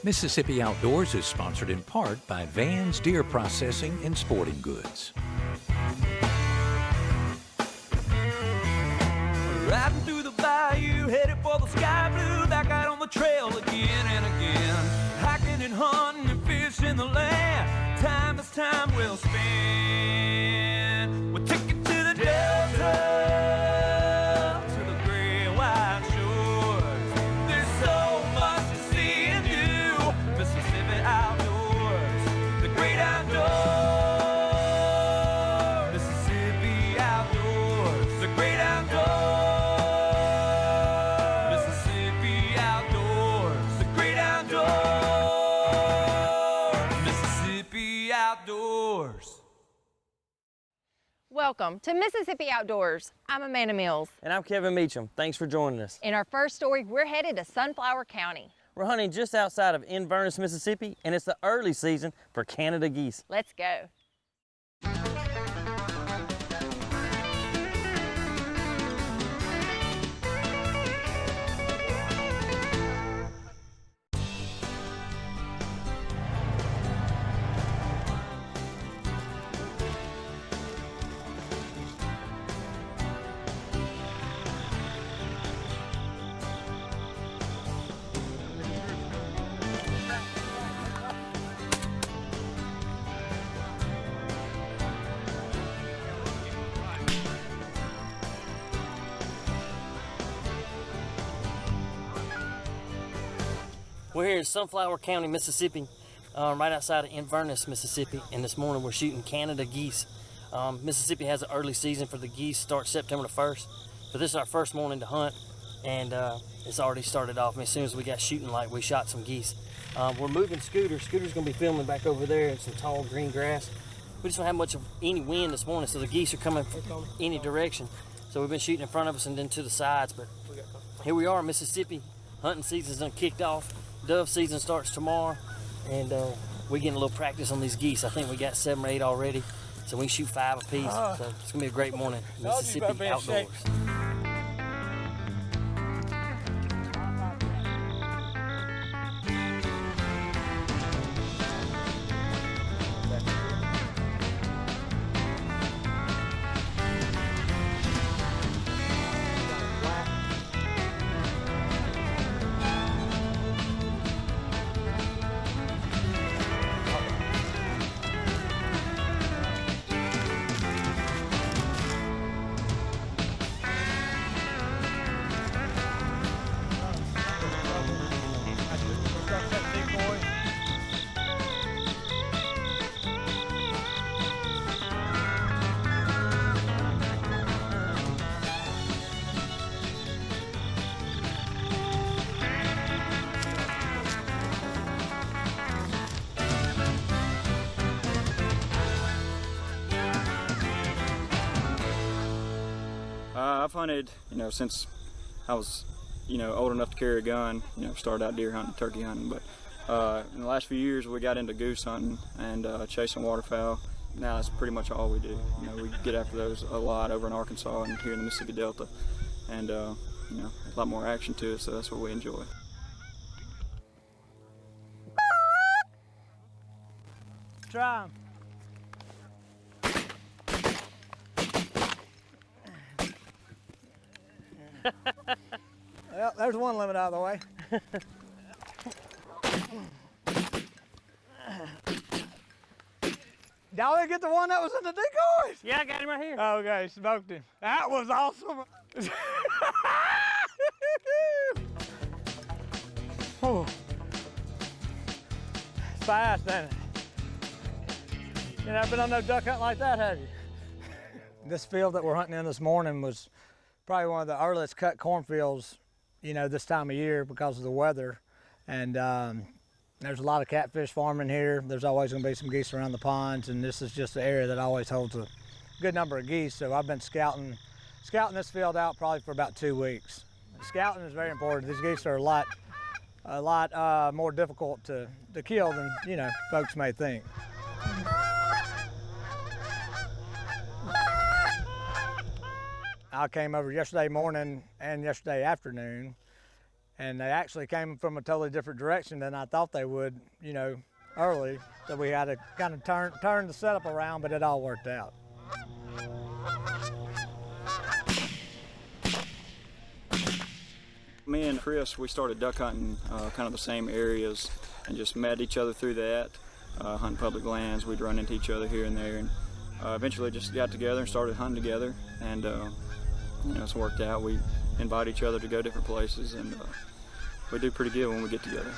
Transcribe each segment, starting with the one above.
Mississippi Outdoors is sponsored in part by Van's Deer Processing and Sporting Goods. Riding through the bayou, headed for the sky blue, back out on the trail again and again. Hiking and hunting and fishing the land, time is time well spent. We'll take it to the Delta, to the gray and white shores. There's so much to see and do, Mississippi Outdoors, the great outdoors. Mississippi Outdoors, the great outdoors. Welcome to Mississippi Outdoors. I'm Amanda Mills. And I'm Kevin Meacham. Thanks for joining us. In our first story, we're headed to Sunflower County. We're hunting just outside of Inverness, Mississippi, and it's the early season for Canada geese. Let's go. We're here in Sunflower County, Mississippi, right outside of Inverness, Mississippi, and this morning we're shooting Canada geese. Mississippi has an early season for the geese, starts September the 1st, but this is our first morning to hunt, and it's already started off. As soon as we got shooting light, we shot some geese. We're moving Scooter. Scooter's going to be filming back over there in some tall green grass. We just don't have much of any wind this morning, so the geese are coming from any direction. So we've been shooting in front of us and then to the sides, but here we are in Mississippi. Hunting season's done kicked off. Dove season starts tomorrow, and we're getting a little practice on these geese. I think we got 7 or 8 already, so we can shoot 5 apiece. So it's gonna be a great morning. Mississippi Outdoors. I've hunted, since I was, old enough to carry a gun. Started out deer hunting, turkey hunting, but in the last few years we got into goose hunting and chasing waterfowl. Now that's pretty much all we do. We get after those a lot over in Arkansas and here in the Mississippi Delta, and a lot more action to it, so that's what we enjoy. Try 'em. Well, there's one limit out of the way. Y'all didn't get the one that was in the decoys? Yeah, I got him right here. Okay, smoked him. That was awesome. Oh. It's fast, ain't it? You never been on no duck hunt like that, have you? This field that we're hunting in this morning was probably one of the earliest cut cornfields, this time of year because of the weather. And there's a lot of catfish farming here. There's always gonna be some geese around the ponds, and this is just an area that always holds a good number of geese. So I've been scouting this field out probably for about 2 weeks. Scouting is very important. These geese are a lot more difficult to kill than, folks may think. I came over yesterday morning and yesterday afternoon, and they actually came from a totally different direction than I thought they would, you know, early. So we had to kind of turn the setup around, but it all worked out. Me and Chris, we started duck hunting kind of the same areas and just met each other through that, hunting public lands. We'd run into each other here and there, and eventually just got together and started hunting together, and you know, it's worked out. We invite each other to go different places, and we do pretty good when we get together.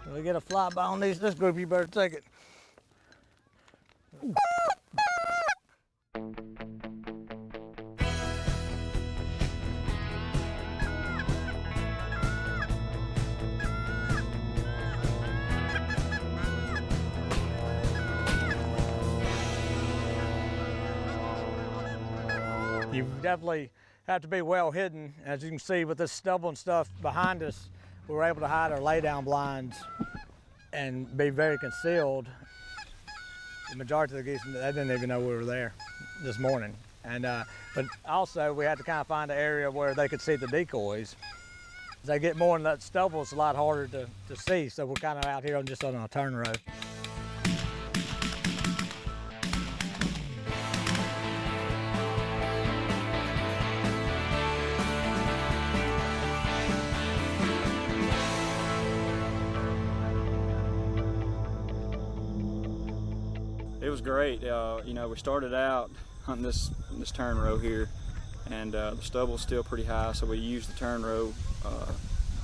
When we get a flyby on this group, you better take it. You definitely have to be well hidden. As you can see with this stubble and stuff behind us, we were able to hide our lay-down blinds and be very concealed. The majority of the geese, they didn't even know we were there this morning. And but also we had to kind of find an area where they could see the decoys. As they get more in that stubble, it's a lot harder to see. So we're kind of out here just on a turn row. It was great. You know, we started out hunting this turn row here, and the stubble's still pretty high, so we used the turn row,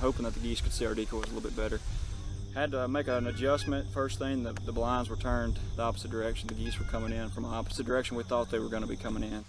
hoping that the geese could see our decoys a little bit better. Had to make an adjustment. First thing, the blinds were turned the opposite direction. The geese were coming in from the opposite direction we thought they were going to be coming in.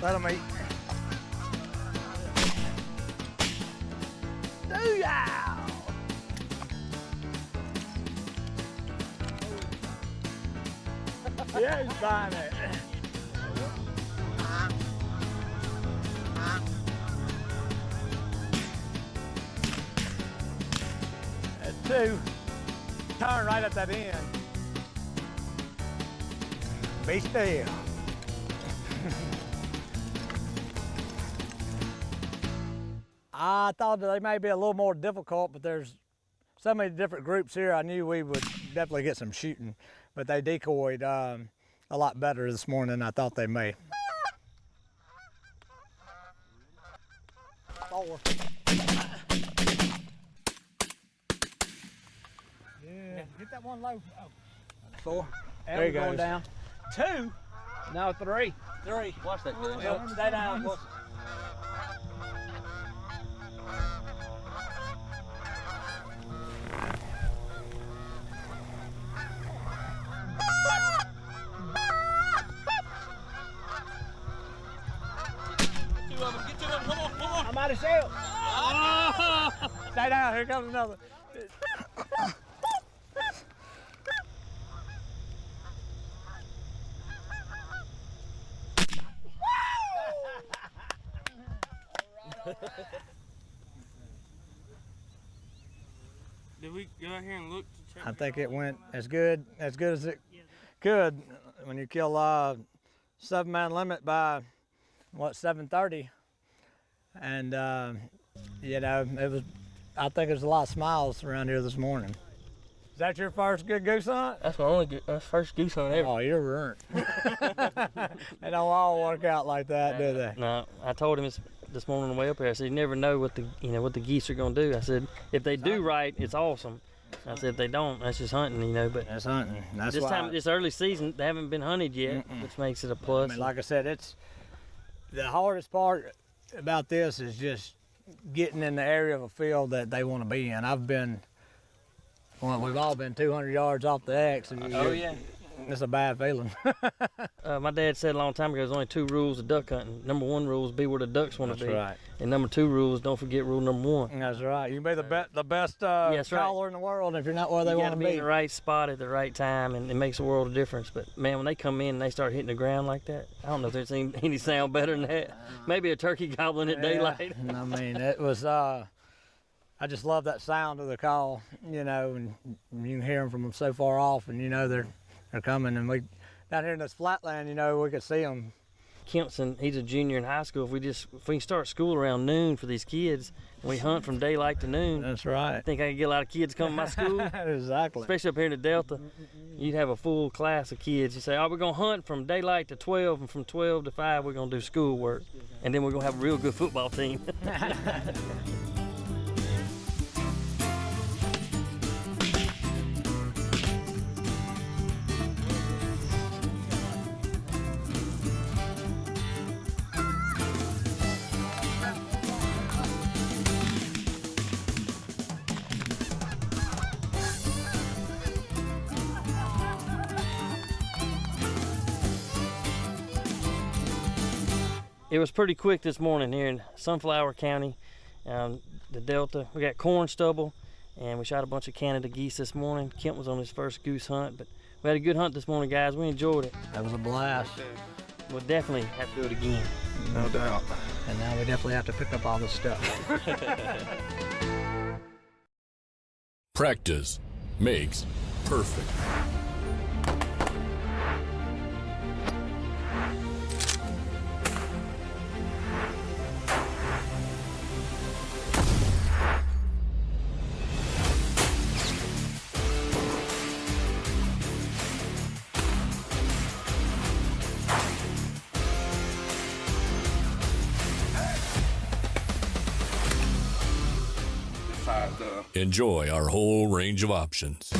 Let them eat. Booyah! Yeah, he's fine it. That's two. Turn right at that end. Be still. I thought that they may be a little more difficult, but there's so many different groups here. I knew we would definitely get some shooting, but they decoyed a lot better this morning than I thought they may. Four. Yeah, get that one low. Oh. Four. There you go. Going down. Two. Now three. Three. Watch that. Well, stay down. Well, Get to them. Come on. I'm out of shell. Oh. Stay down. Here comes another. Did we go out here and look to check? I think it went as good as it could when you kill 7-man limit by what 7:30, and you know it was. I think there's a lot of smiles around here this morning. Is that your first good goose hunt? That's my first goose hunt ever. Oh, you're burnt. They don't all work out like that, do they? No, I told him this morning on the way up here. I said, you never know what the geese are gonna do. I said, if they do right, it's awesome. I said, if they don't, that's just hunting, you know. But That's hunting. That's this why. time, this early season, they haven't been hunted yet, which makes it a plus. I mean, like I said, it's the hardest part about this is just getting in the area of a field that they want to be in. Well, we've all been 200 yards off the X, and it's a bad feeling. My dad said a long time ago, there's only 2 rules of duck hunting. Number 1 rule is be where the ducks want to be. That's right. And number 2 rule is don't forget rule number 1. That's right. You can be the best That's right. caller in the world if you're not where they You want gotta to be be. in the right spot at the right time, and it makes a world of difference. But man, when they come in and they start hitting the ground like that, I don't know if there's any sound better than that. Maybe a turkey gobbling at daylight. I mean, it was. I just love that sound of the call, you know, and you can hear them from so far off, and you know they're coming. And we down here in this flatland, you know, we could see them. Kempson, he's a junior in high school. If we can start school around noon for these kids, and we hunt from daylight to noon. That's right. I think I can get a lot of kids coming to my school. Exactly. Especially up here in the Delta, you'd have a full class of kids. You say, oh, we're gonna hunt from daylight to 12, and from 12 to 5, we're gonna do schoolwork, and then we're gonna have a real good football team. It was pretty quick this morning here in Sunflower County, the Delta. We got corn stubble, and we shot a bunch of Canada geese this morning. Kent was on his first goose hunt, but we had a good hunt this morning, guys. We enjoyed it. That was a blast. We'll definitely have to do it again. No doubt. And now we definitely have to pick up all this stuff. Practice makes perfect. Enjoy our whole range of options.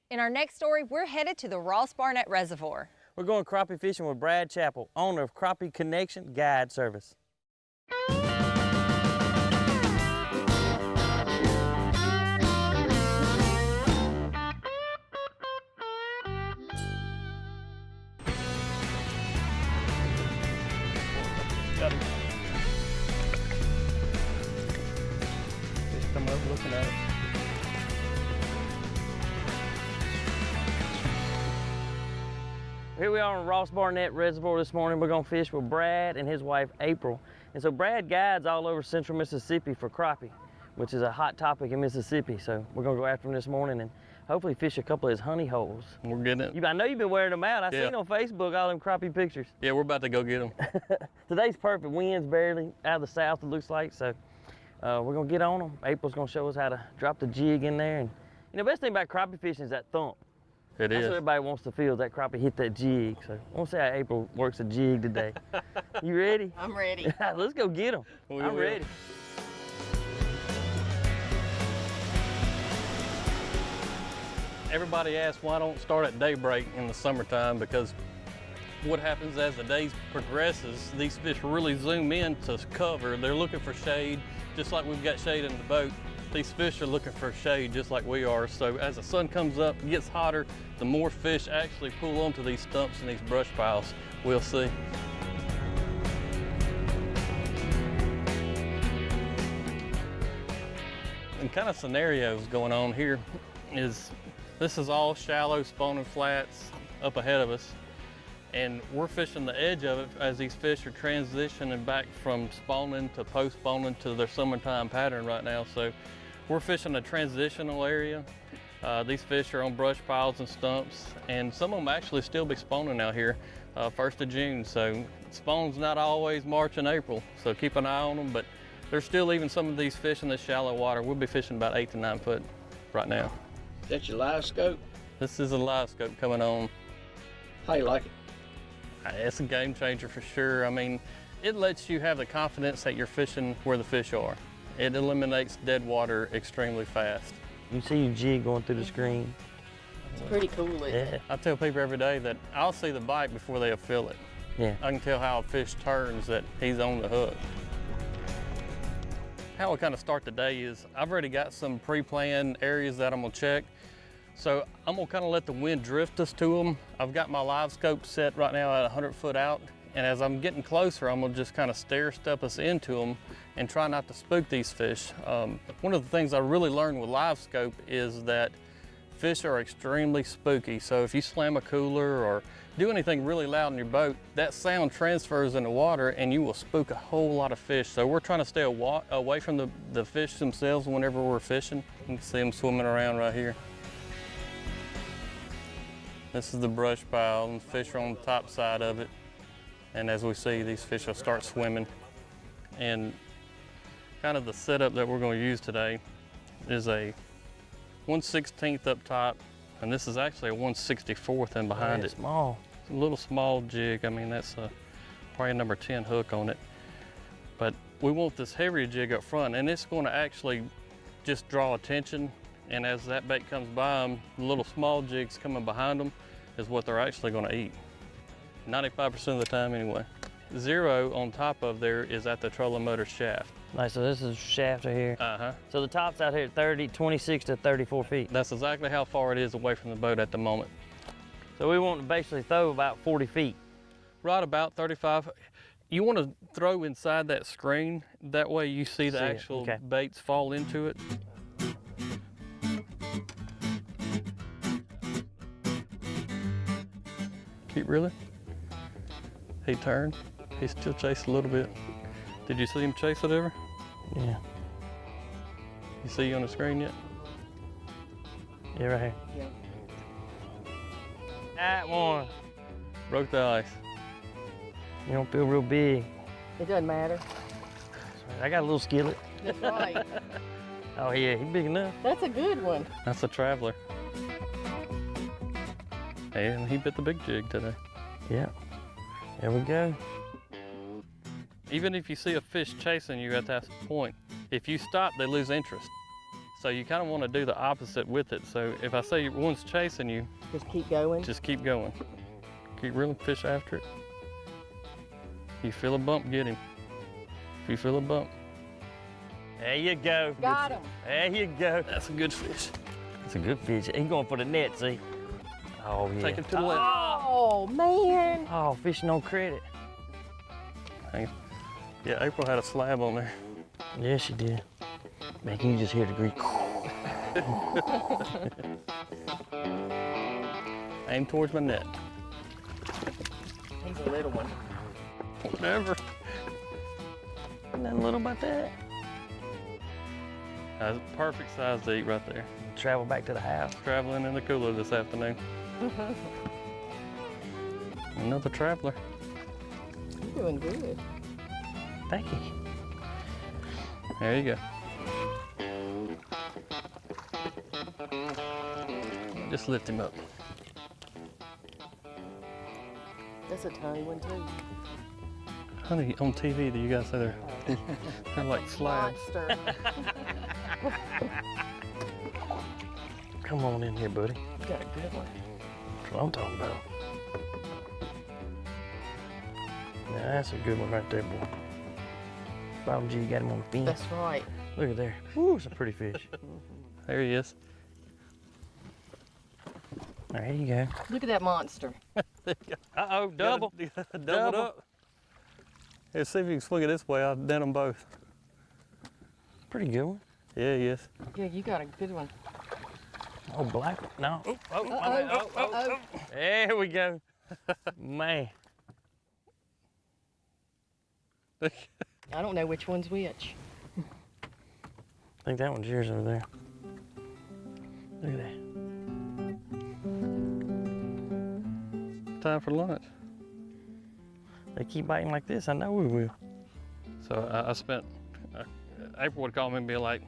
In our next story, we're headed to the Ross Barnett Reservoir. We're going crappie fishing with Brad Chappell, owner of Crappie Connection Guide Service. Just come up looking at it. Here we are on Ross Barnett Reservoir this morning. We're gonna fish with Brad and his wife April. And so Brad guides all over central Mississippi for crappie, which is a hot topic in Mississippi. So we're gonna go after him this morning and hopefully fish a couple of his honey holes. We're getting it. I know you've been wearing them out. I Yeah. seen on Facebook all them crappie pictures. Yeah, we're about to go get them. Today's perfect. Wind's barely out of the south, it looks like. So we're gonna get on them. April's gonna show us how to drop the jig in there. And you know, best thing about crappie fishing is that thump. It That's is. what everybody wants to feel, that crappie hit that jig. So I want to see how April works a jig today. You ready? I'm ready. Let's go get them. We I'm will. ready. Everybody asks why I don't start at daybreak in the summertime, because what happens as the days progresses, these fish really zoom in to cover. They're looking for shade, just like we've got shade in the boat. These fish are looking for shade just like we are. So as the sun comes up, gets hotter, the more fish actually pull onto these stumps and these brush piles. We'll see. And kind of scenarios going on here is, this is all shallow spawning flats up ahead of us. And we're fishing the edge of it as these fish are transitioning back from spawning to post-spawning to their summertime pattern right now. So we're fishing a transitional area. These fish are on brush piles and stumps, and some of them actually still be spawning out here 1st of June. So spawn's not always March and April, so keep an eye on them. But there's still even some of these fish in this shallow water. We'll be fishing about 8 to 9 foot right now. That's your live scope? This is a live scope coming on. How you like it? It's a game changer for sure. I mean, it lets you have the confidence that you're fishing where the fish are. It eliminates dead water extremely fast. You see your jig going through the screen. It's pretty cool. Yeah. I tell people every day that I'll see the bite before they'll feel it. Yeah. I can tell how a fish turns that he's on the hook. How I kind of start the day is I've already got some pre-planned areas that I'm gonna check. So I'm gonna kind of let the wind drift us to them. I've got my live scope set right now at 100 foot out. And as I'm getting closer, I'm gonna just kind of stair step us into them and try not to spook these fish. One of the things I really learned with live scope is that fish are extremely spooky. So if you slam a cooler or do anything really loud in your boat, that sound transfers in the water and you will spook a whole lot of fish. So we're trying to stay away from the fish themselves whenever we're fishing. You can see them swimming around right here. This is the brush pile and fish are on the top side of it. And as we see, these fish will start swimming. And kind of the setup that we're going to use today is a 1/16 up top, and this is actually a 1/64 in behind it. Small. It's a little small jig. I mean, that's probably a number 10 hook on it. But we want this heavier jig up front, and it's going to actually just draw attention. And as that bait comes by them, the little small jigs coming behind them is what they're actually going to eat. 95% of the time anyway. 0 on top of there is at the trolling motor shaft. Nice, so this is shaft right here. Uh-huh. So the top's out here at 26 to 34 feet. That's exactly how far it is away from the boat at the moment. So we want to basically throw about 40 feet. Right about 35. You want to throw inside that screen. That way you see the actual baits fall into it. Keep reeling. He turned. He still chased a little bit. Did you see him chase it ever? Yeah. You see you on the screen yet? Yeah, right here. Yeah. That one. Broke the ice. You don't feel real big. It doesn't matter. I got a little skillet. That's right. Oh yeah, he's big enough. That's a good one. That's a traveler. And he bit the big jig today. Yeah. There we go. Even if you see a fish chasing you at that point, if you stop, they lose interest. So you kind of want to do the opposite with it. So if I say one's chasing you, just keep going. Just keep going. Keep reeling fish after it. If you feel a bump, get him. If you feel a bump. There you go. Got him. There you go. That's a good fish. That's a good fish. He's going for the net, see? Oh, yeah. Take him to the left. Oh, man. Oh, fishing on credit. Hang on. Yeah, April had a slab on there. Yeah, she did. Man, can you just hear the grease? Aim towards my net. He's a little one. Whatever. Nothing little about that. That's a perfect size to eat right there. Travel back to the house. Traveling in the cooler this afternoon. Another traveler. You're doing good. Thank you. There you go. Just lift him up. That's a tiny one too. Honey, on TV, do you guys say they're like slabs? Monster. Come on in here, buddy. You got a good one. That's what I'm talking about. Now that's a good one right there, boy. Bottom G, you got him on the fin. That's right. Look at there. Woo, it's a pretty fish. There he is. There you go. Look at that monster. Uh-oh, double. Doubled up. Here, see if you can swing it this way. I'll dent them both. Pretty good one. Yeah, he is. Yeah, you got a good one. Oh, black. No. Uh-oh. There we go. Man. I don't know which one's which. I think that one's yours over there. Look at that. Time for lunch. They keep biting like this, I know we will. So I spent, April would call me and be like,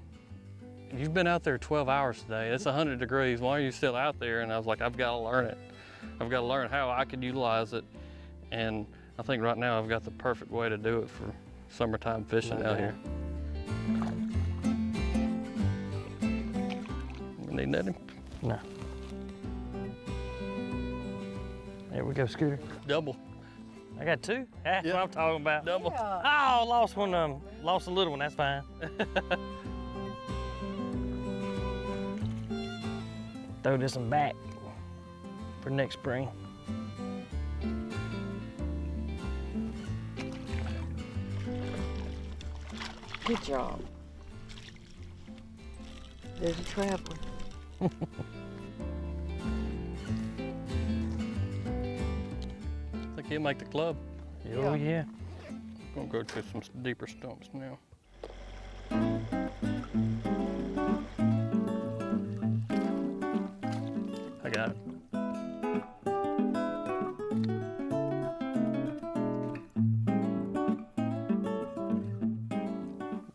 you've been out there 12 hours today. It's 100 degrees. Why are you still out there? And I was like, I've got to learn it. I've got to learn how I can utilize it. And I think right now I've got the perfect way to do it for summertime fishing out here. You need netting? No. There we go, Scooter. Double. I got two. That's what I'm talking about. Double. Yeah. Oh, lost one. Lost a little one. That's fine. Throw this one back for next spring. Good job. There's a traveler. I think he'll make the club. Oh, yeah. I'm gonna go to some deeper stumps now. I got it.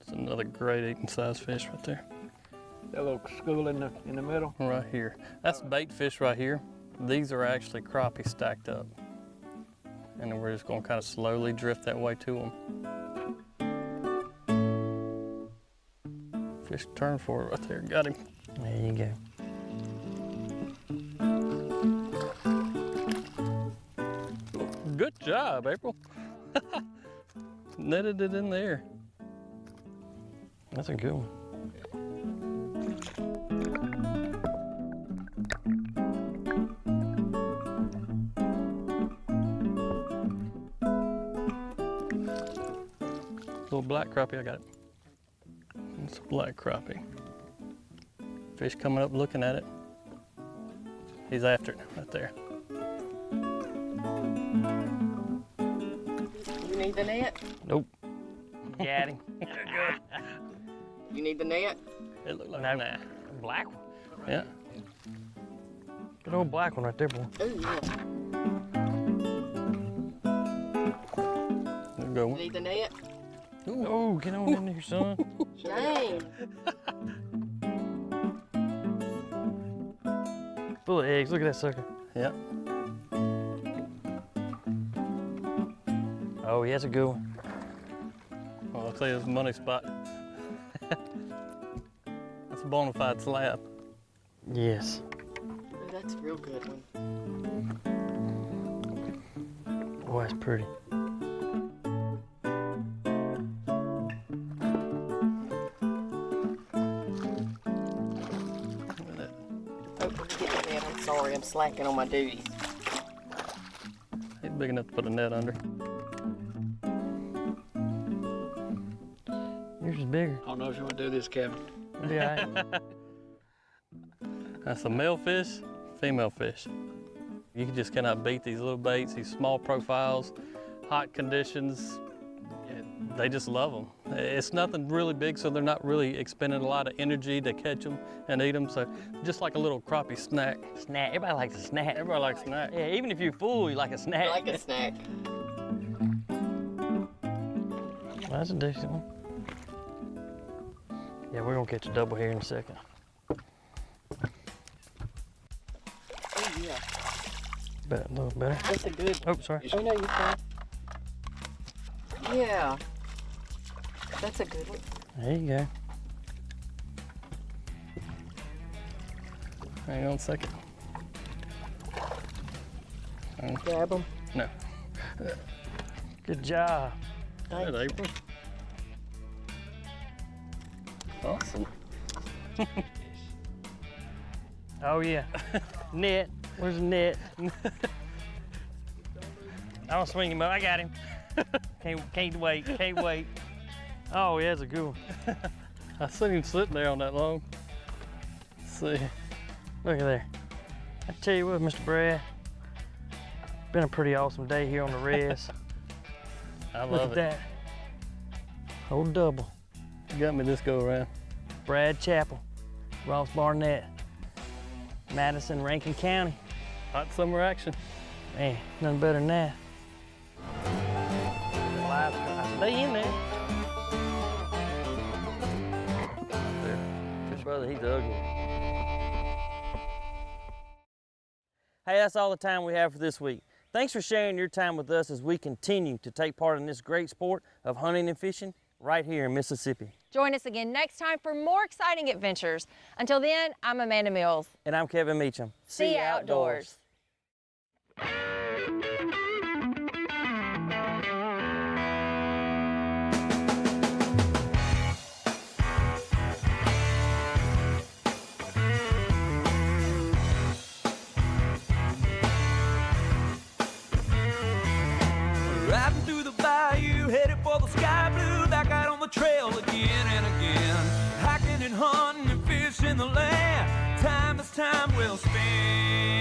It's another great eating size fish right there. That little school in the middle. Right here. That's bait fish right here. These are actually crappie stacked up. And then we're just gonna kind of slowly drift that way to them. Fish turned for it right there, got him. There you go. Good job, April. Netted it in there. That's a good one. Little black crappie, I got it. It's a black crappie. Fish coming up looking at it. He's after it right there. You need the net? Nope. Got him. You need the net? It looked like No. nah. Black one. Yeah. Good old black one right there, boy. Oh, yeah. There you go. You need the net? Oh, get on in there, son. Dang. Full of eggs. Look at that sucker. Yeah. Oh, yeah, that's a good one. Well, I'll tell you, it's a money spot. That's a bona fide slab. Yes. Oh, that's a real good one. Boy, that's pretty. Oh, get the net. I'm sorry. I'm slacking on my duties. He's big enough to put a net under. Yours is bigger. I don't know if you want to do this, Kevin. It'll be all right. That's a male fish, female fish. You just cannot beat these little baits, these small profiles, hot conditions. They just love them. It's nothing really big, so they're not really expending a lot of energy to catch them and eat them. So just like a little crappie snack. Snack. Everybody likes a snack. Everybody likes snack. Yeah, even if you're full, you like a snack. I like a snack. Well, that's a decent one. Yeah, we're gonna catch a double here in a second. Oh, yeah. Bet a little better. That's a good one. Oh, sorry. Oh, no, you're fine. Yeah. That's a good one. There you go. Hang on a second. Grab them. No. Good job. Good, April. Awesome. Oh yeah. Net. Where's the net? I'll swing him up. I got him. Can't wait. Can't wait. Oh yeah, that's a good one. I seen him sitting there on that long. Let's see. Look at there. I tell you what, Mr. Brad. Been a pretty awesome day here on the res. I love Look at it. that. Old double. You got me this go around. Brad Chappell, Ross Barnett, Madison, Rankin County. Hot summer action. Man, nothing better than that. Stay in there. Fish brother, he's ugly. Hey, that's all the time we have for this week. Thanks for sharing your time with us as we continue to take part in this great sport of hunting and fishing right here in Mississippi. Join us again next time for more exciting adventures. Until then, I'm Amanda Mills. And I'm Kevin Meacham. See you outdoors. Riding through the bayou, headed for the sky blue, back out on the trail again and again. Hiking and hunting and fishing the land, time is time well spent.